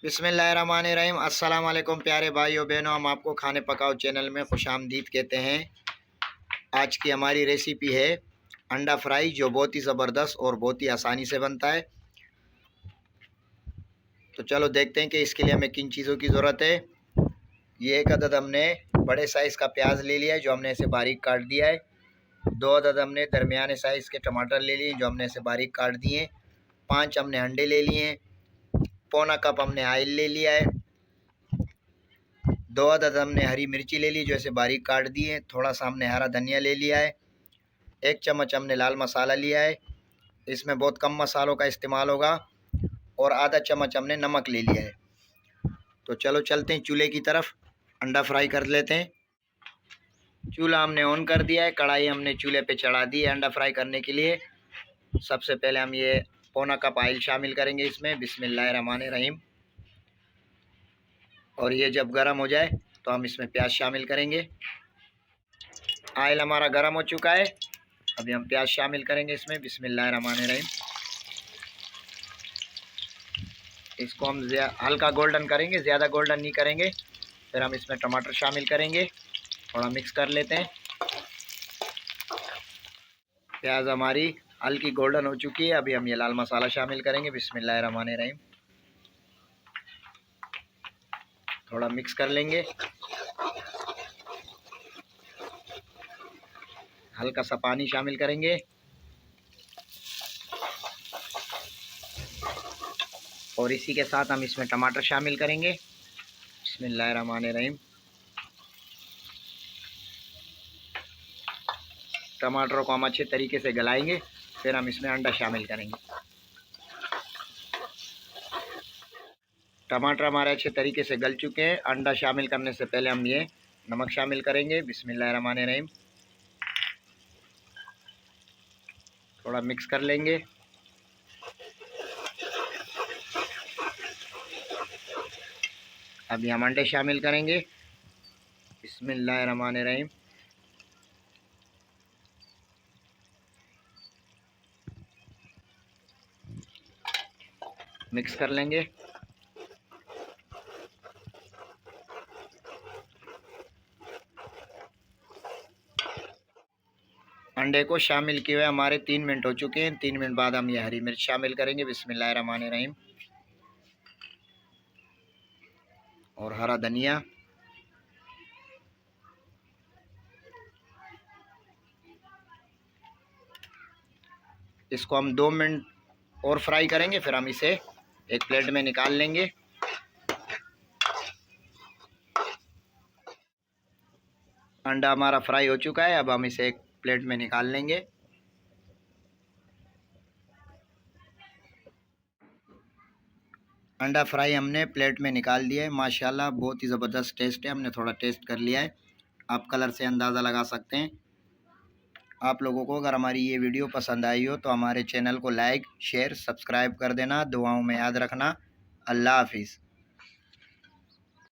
बिस्मिल्लाहिर्रहमानिर्रहीम। अस्सलाम वालेकुम प्यारे भाइयों बहनों, हम आपको खाने पकाओ चैनल में खुशामदीद कहते हैं। आज की हमारी रेसिपी है अंडा फ्राई, जो बहुत ही ज़बरदस्त और बहुत ही आसानी से बनता है। तो चलो देखते हैं कि इसके लिए हमें किन चीज़ों की ज़रूरत है। ये एक अदद हमने बड़े साइज़ का प्याज ले लिया है, जो हमने इसे बारीक काट दिया है। 2 अदद हमने दरमियाने साइज़ के टमाटर ले लिए, जो हमने इसे बारीक काट दिए। 5 हमने अंडे ले लिए हैं। पौना कप हमने ऑयल ले लिया है। 2 अदद हमने हरी मिर्ची ले ली, जो ऐसे बारीक काट दी है। थोड़ा सा हमने हरा धनिया ले लिया है। 1 चम्मच हमने लाल मसाला लिया है, इसमें बहुत कम मसालों का इस्तेमाल होगा। और आधा चम्मच हमने नमक ले लिया है। तो चलो चलते हैं चूल्हे की तरफ, अंडा फ्राई कर लेते हैं। चूल्हा हमने ऑन कर दिया है, कढ़ाई हमने चूल्हे पे चढ़ा दी है अंडा फ्राई करने के लिए। सबसे पहले हम ये पौना कप ऑयल शामिल करेंगे इसमें, बिस्मिल्लाहिर्रहमानिर्रहीम। और ये जब गर्म हो जाए तो हम इसमें प्याज शामिल करेंगे। ऑयल हमारा गर्म हो चुका है, अभी हम प्याज शामिल करेंगे इसमें, बिस्मिल्लाहिर्रहमानिर्रहीम। इसको हम हल्का गोल्डन करेंगे, ज़्यादा गोल्डन नहीं करेंगे। फिर हम इसमें टमाटर शामिल करेंगे, थोड़ा मिक्स कर लेते हैं। प्याज हमारी हल्की गोल्डन हो चुकी है, अभी हम ये लाल मसाला शामिल करेंगे, बिस्मिल्लाहिर्रहमानिर्रहीम। थोड़ा मिक्स कर लेंगे। हल्का सा पानी शामिल करेंगे और इसी के साथ हम इसमें टमाटर शामिल करेंगे, बिस्मिल्लाहिर्रहमानिर्रहीम। टमाटरों को हम अच्छे तरीके से गलाएंगे, फिर हम इसमें अंडा शामिल करेंगे। टमाटर हमारे अच्छे तरीके से गल चुके हैं। अंडा शामिल करने से पहले हम ये नमक शामिल करेंगे, बिस्मिल्लाहिर्रहमानिर्रहीम। थोड़ा मिक्स कर लेंगे। अभी हम अंडे शामिल करेंगे, बिस्मिल्लाहिर्रहमानिर्रहीम। मिक्स कर लेंगे। अंडे को शामिल किए हुए हमारे 3 मिनट हो चुके हैं। 3 मिनट बाद हम ये हरी मिर्च शामिल करेंगे, बिस्मिल्लाहिर्रहमानिर्रहीम। और हरा धनिया। इसको हम 2 मिनट और फ्राई करेंगे, फिर हम इसे एक प्लेट में निकाल लेंगे। अंडा हमारा फ्राई हो चुका है, अब हम इसे एक प्लेट में निकाल लेंगे। अंडा फ्राई हमने प्लेट में निकाल दिया है। माशाल्लाह बहुत ही ज़बरदस्त टेस्ट है, हमने थोड़ा टेस्ट कर लिया है। आप कलर से अंदाज़ा लगा सकते हैं। आप लोगों को अगर हमारी ये वीडियो पसंद आई हो तो हमारे चैनल को लाइक शेयर सब्सक्राइब कर देना। दुआओं में याद रखना। अल्लाह हाफिज़।